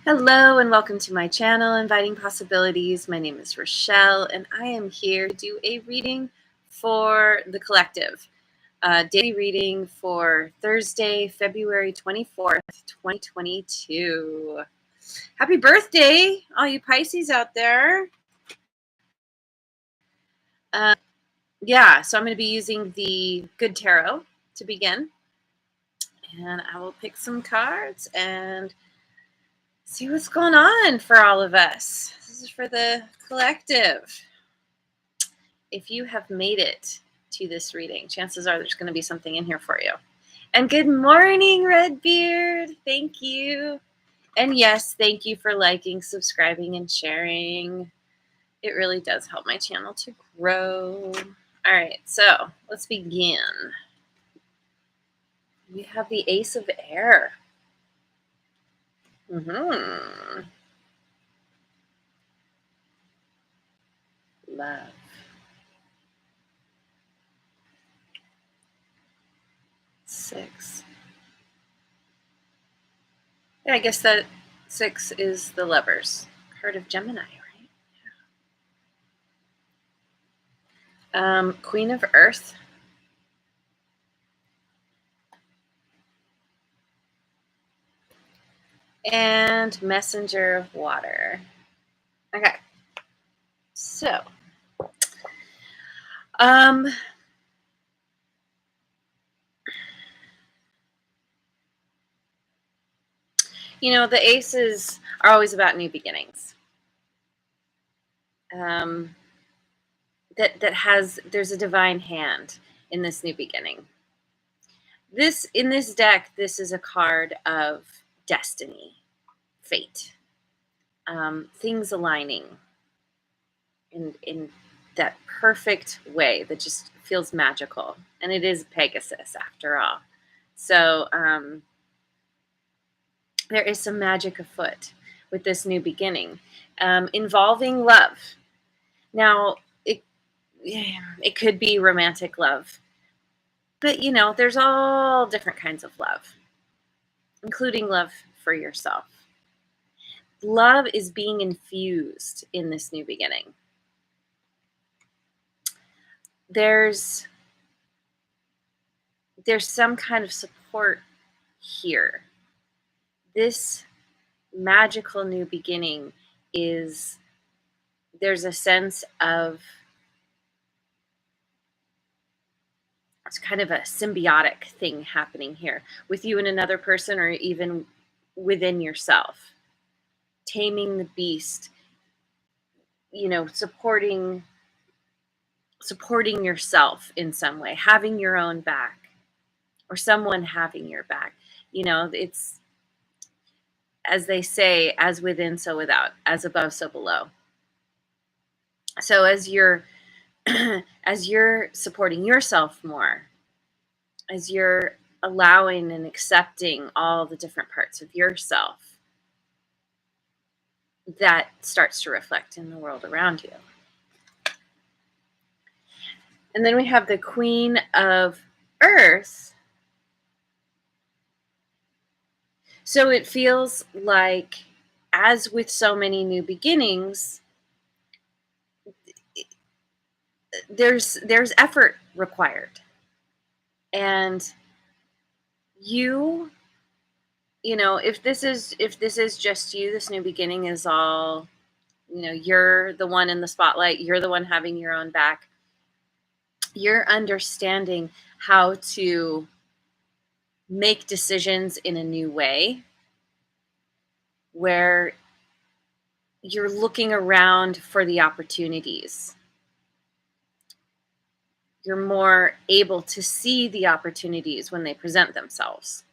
Hello and welcome to my channel, Inviting Possibilities. My name is Rochelle and I am here to do a reading for the collective. Daily reading for Thursday, February 24th, 2022. Happy birthday, all you Pisces out there. So I'm going to be using the Good Tarot to begin. And I will pick some cards and see what's going on for all of us. This is for the collective. If you have made it to this reading, chances are there's going to be something in here for you. And good morning, Redbeard. Thank you. And yes, thank you for liking, subscribing, and sharing. It really does help my channel to grow. All right, so let's begin. We have the Ace of Air. Love. Six. Yeah, I guess that 6 is the Lovers. Card of Gemini, right? Queen of Earth. And Messenger of Water. Okay. So, you know, the aces are always about new beginnings. There's a divine hand in this new beginning. In this deck, this is a card of destiny, fate, things aligning in that perfect way that just feels magical. And it is Pegasus after all. So there is some magic afoot with this new beginning, involving love. Now, it could be romantic love, but you know, there's all different kinds of love, including love for yourself. Love is being infused in this new beginning. There's some kind of support here. This magical new beginning there's a sense of, it's kind of a symbiotic thing happening here with you and another person, or even within yourself. Taming the beast, you know, supporting yourself in some way, having your own back, or someone having your back. You know, it's, as they say, as within, so without, as above, so below. So as you're as you're supporting yourself more, as you're allowing and accepting all the different parts of yourself, that starts to reflect in the world around you. And then we have the Queen of Earth. So it feels like, as with so many new beginnings, there's effort required. And you know, if this is just you, this new beginning is all, you know, you're the one in the spotlight, you're the one having your own back. You're understanding how to make decisions in a new way, where you're looking around for the opportunities. You're more able to see the opportunities when they present themselves,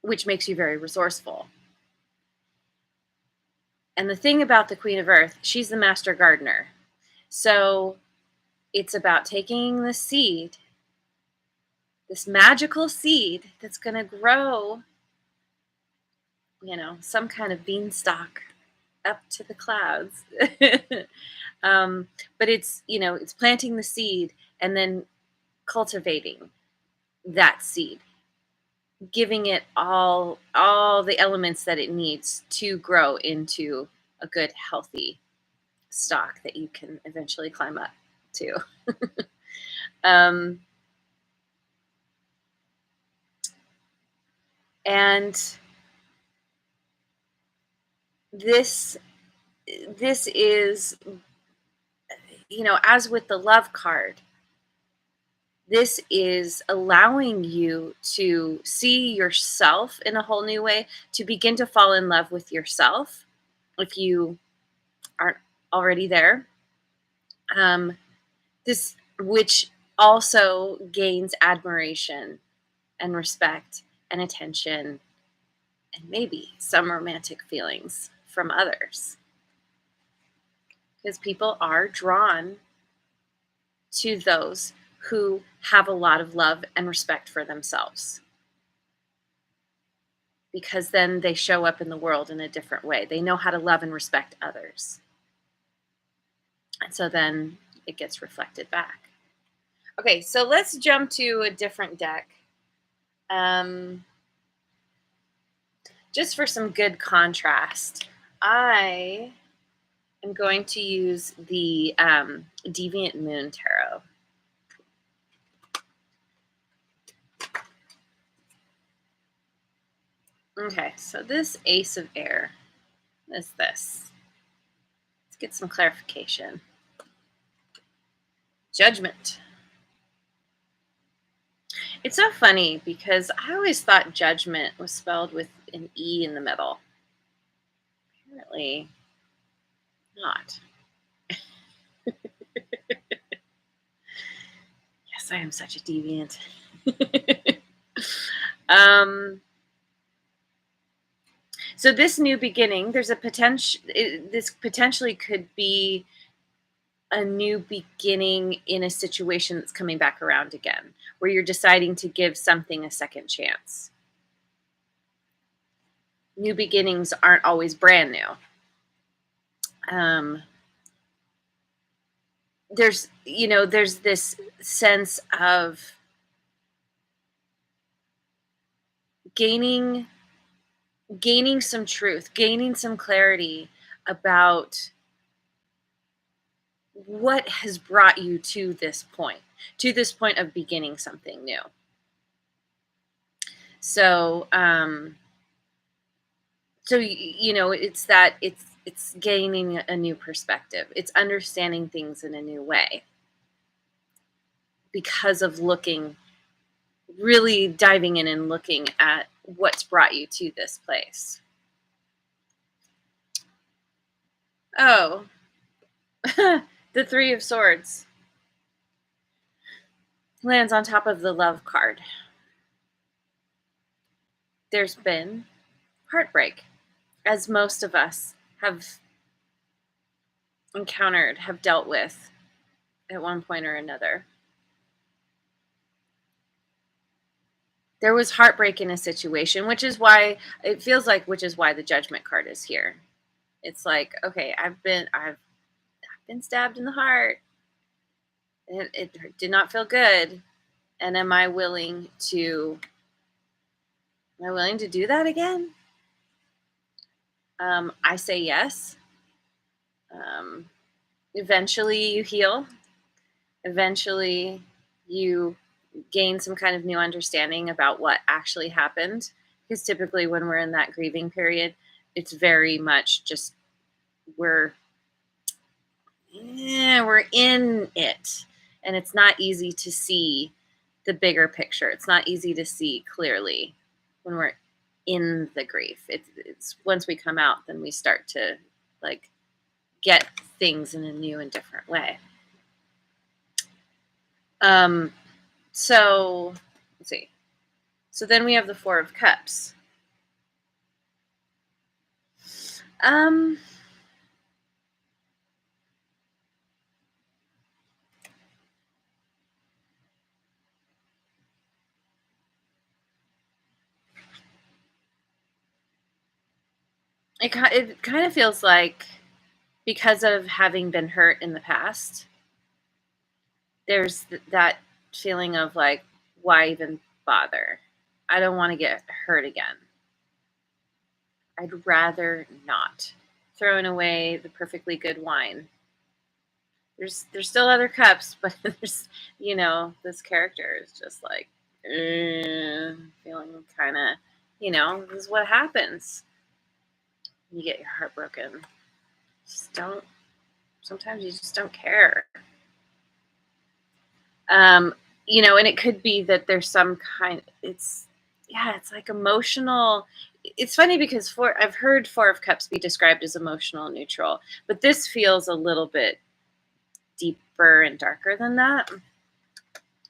which makes you very resourceful. And the thing about the Queen of Earth, she's the master gardener. So it's about taking the seed, this magical seed that's going to grow, you know, some kind of beanstalk up to the clouds. But it's, you know, it's planting the seed and then cultivating that seed giving it all the elements that it needs to grow into a good, healthy stock that you can eventually climb up to. um, and this this is, as with the love card, this is allowing you to see yourself in a whole new way, to begin to fall in love with yourself if you aren't already there. This, which also gains admiration and respect and attention and maybe some romantic feelings from others. Because people are drawn to those who have a lot of love and respect for themselves. Because then they show up in the world in a different way. They know how to love and respect others. And so then it gets reflected back. Okay, so let's jump to a different deck. Just for some good contrast, I am going to use the Deviant Moon Tarot. Okay, so this Ace of Air is this. Let's get some clarification. Judgment. It's so funny because I always thought judgment was spelled with an E in the middle. Apparently not. Yes, I am such a deviant. So this new beginning, there's a potential. This potentially could be a new beginning in a situation that's coming back around again, where you're deciding to give something a second chance. New beginnings aren't always brand new. There's this sense of gaining some truth, gaining some clarity about what has brought you to this point of beginning something new. So, it's gaining a new perspective. It's understanding things in a new way because of really diving in and looking at what's brought you to this place. Oh, the Three of Swords lands on top of the Love card. There's been heartbreak, as most of us have encountered, have dealt with at one point or another. There was heartbreak in a situation, which is why the Judgment card is here. It's like, okay, I've been stabbed in the heart. It did not feel good. And am I willing to do that again? I say yes. Eventually you heal. Eventually you gain some kind of new understanding about what actually happened. Because typically when we're in that grieving period, it's very much just we're in it. And it's not easy to see the bigger picture. It's not easy to see clearly when we're in the grief. It's once we come out, then we start to get things in a new and different way. So let's see. So then we have the Four of Cups. It kind of feels like, because of having been hurt in the past, there's that feeling of like, why even bother? I don't want to get hurt again. I'd rather not. Throwing away the perfectly good wine. There's still other cups, but there's, this character is just like feeling kind of, this is what happens. You get your heart broken. Sometimes you just don't care. And it could be that there's some kind, it's like emotional. It's funny because I've heard Four of Cups be described as emotional neutral, but this feels a little bit deeper and darker than that.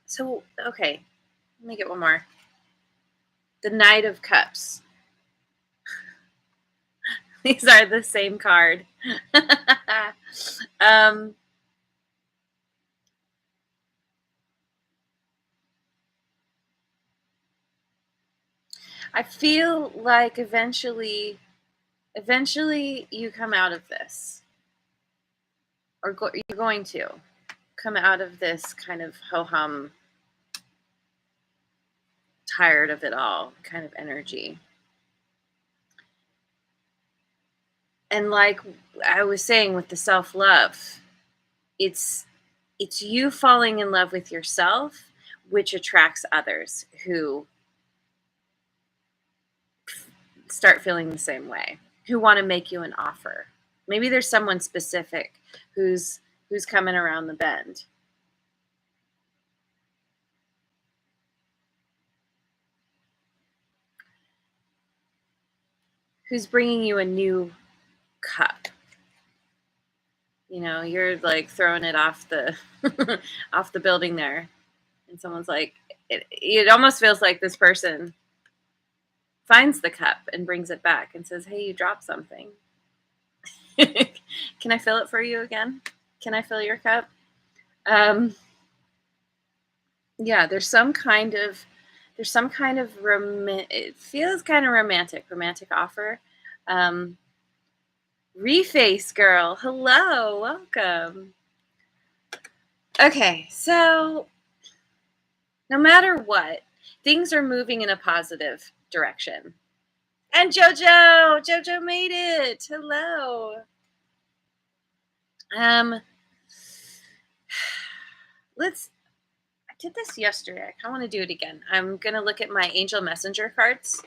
So, okay, let me get one more. The Knight of Cups. These are the same card. I feel like eventually you come out of this, or you're going to come out of this kind of ho-hum, tired of it all kind of energy. And like I was saying with the self-love, it's you falling in love with yourself, which attracts others who start feeling the same way, who want to make you an offer. Maybe there's someone specific who's coming around the bend. Who's bringing you a new cup. You're like throwing it off the off the building there, and someone's like, it almost feels like this person finds the cup and brings it back and says, hey, you dropped something. Can I fill it for you again? Can I fill your cup? Yeah, there's some kind of it feels kind of romantic offer. Reface girl, hello, welcome. Okay, so no matter what, things are moving in a positive direction. And Jojo made it. Hello. I did this yesterday. I want to do it again. I'm going to look at my Angel Messenger cards.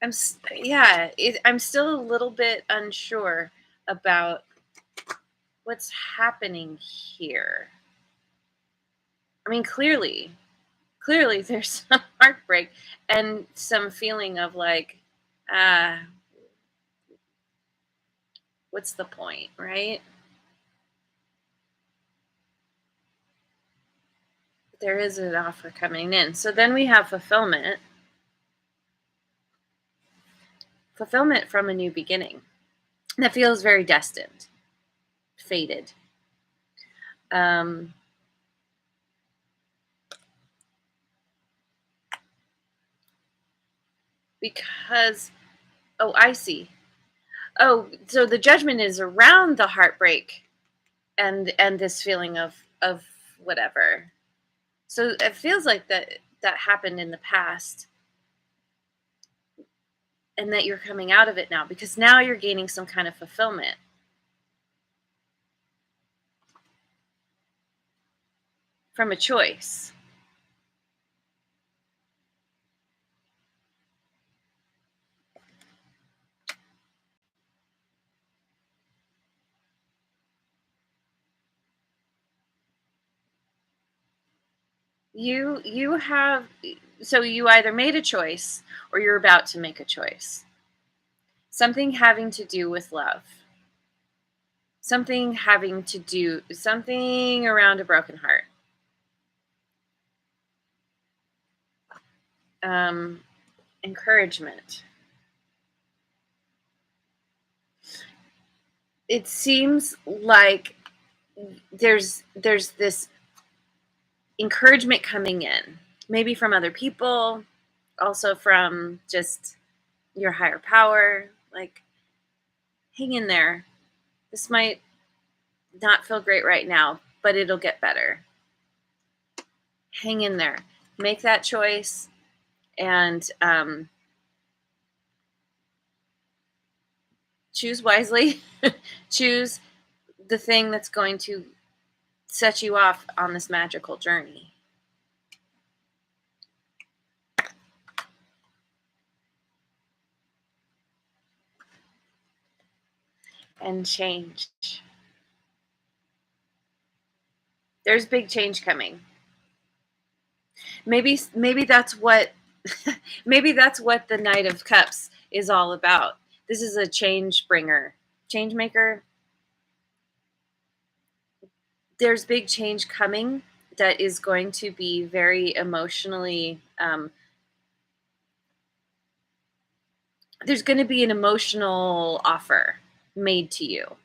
I'm still a little bit unsure about what's happening here. I mean, clearly there's some heartbreak and some feeling of like, what's the point, right? There is an offer coming in. So then we have fulfillment. Fulfillment from a new beginning. That feels very destined, fated. Because, I see. Oh, so the judgment is around the heartbreak and this feeling of whatever. So it feels like that happened in the past and that you're coming out of it now, because now you're gaining some kind of fulfillment. From a choice. You either made a choice or you're about to make a choice. Something having to do with love. Something around a broken heart. Encouragement. It seems like there's this encouragement coming in, maybe from other people, also from just your higher power, like, hang in there. This might not feel great right now, but it'll get better. hang in there, make that choice, and choose wisely. Choose the thing that's going to set you off on this magical journey. And change. There's big change coming. Maybe that's what maybe that's what the Knight of Cups is all about. This is a change bringer, change maker. There's big change coming that is going to be very emotionally there's going to be an emotional offer made to you.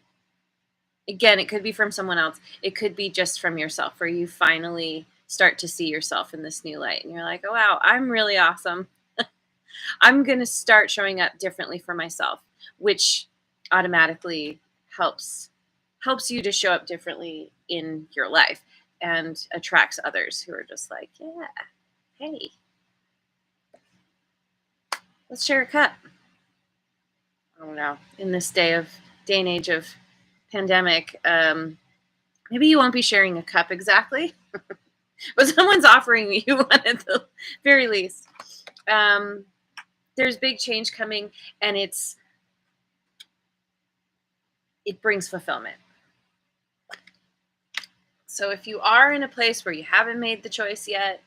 Again, it could be from someone else. It could be just from yourself, where you finally start to see yourself in this new light and you're like, oh wow, I'm really awesome. I'm going to start showing up differently for myself, which automatically helps you to show up differently in your life and attracts others who are just like, yeah, hey, let's share a cup. I don't know. In this day and age of pandemic, maybe you won't be sharing a cup exactly, but someone's offering you one at the very least. There's big change coming, and it brings fulfillment. So if you are in a place where you haven't made the choice yet,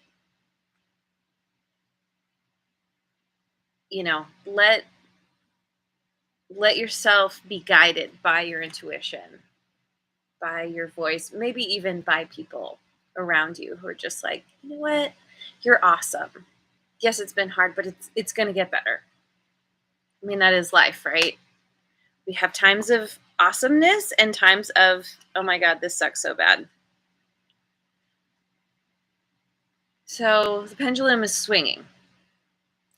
let yourself be guided by your intuition, by your voice, maybe even by people around you who are just like, you know what, you're awesome. Yes, it's been hard, but it's going to get better. I mean, that is life, right? We have times of awesomeness and times of, oh my God, this sucks so bad. So the pendulum is swinging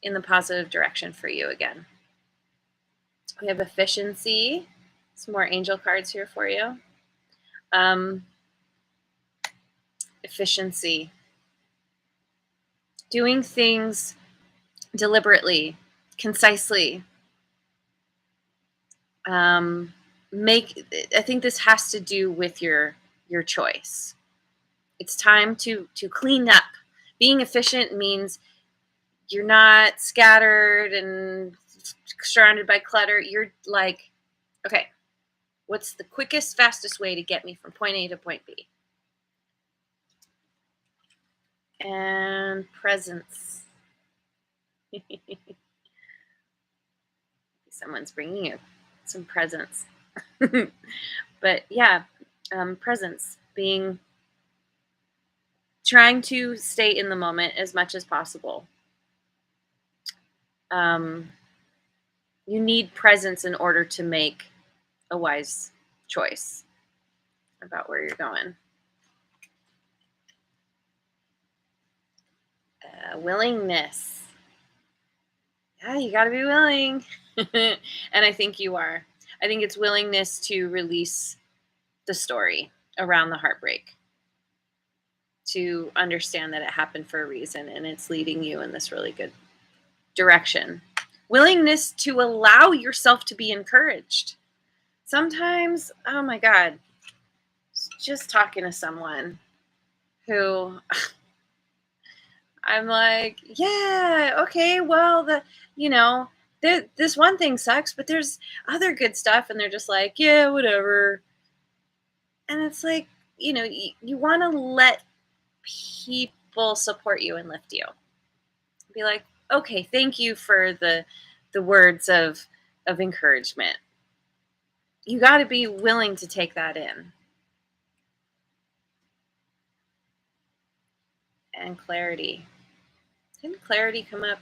in the positive direction for you again. We have efficiency. Some more angel cards here for you. Efficiency. Doing things deliberately, concisely. I think this has to do with your choice. It's time to clean up. Being efficient means you're not scattered and surrounded by clutter. You're like, okay, what's the quickest, fastest way to get me from point A to point B? And presence. Someone's bringing you some presents. But yeah, presence, trying to stay in the moment as much as possible. You need presence in order to make a wise choice about where you're going. Willingness. Yeah, you got to be willing. And I think you are. I think it's willingness to release the story around the heartbreak, to understand that it happened for a reason and it's leading you in this really good direction. Willingness to allow yourself to be encouraged. Sometimes, oh my God, just talking to someone who I'm like, yeah, okay, well, this one thing sucks, but there's other good stuff. And they're just like, yeah, whatever. And it's like, you want to let people support you and lift you. Be like, okay, thank you for the words of encouragement. You got to be willing to take that in. And clarity. Didn't clarity come up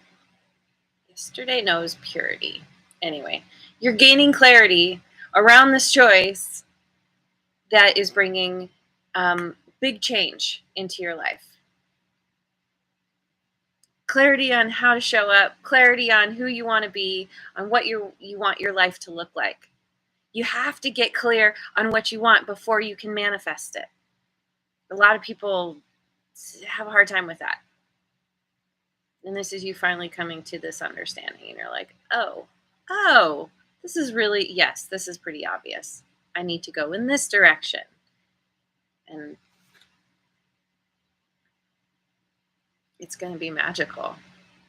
yesterday? No, it was purity. Anyway, you're gaining clarity around this choice that is bringing big change into your life. Clarity on how to show up, clarity on who you want to be, on what you want your life to look like. You have to get clear on what you want before you can manifest it. A lot of people have a hard time with that. And this is you finally coming to this understanding. And you're like, oh, this is really, yes, this is pretty obvious. I need to go in this direction. And it's going to be magical.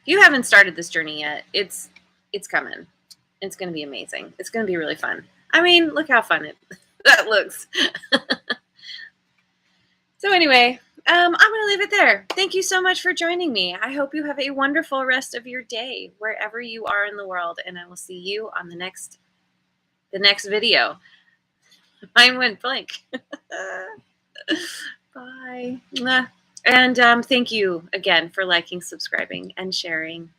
If you haven't started this journey yet, it's coming. It's going to be amazing. It's going to be really fun. I mean, look how fun that looks. So anyway, I'm going to leave it there. Thank you so much for joining me. I hope you have a wonderful rest of your day, wherever you are in the world. And I will see you on the next video. Mine went blank. Bye. And thank you again for liking, subscribing, and sharing.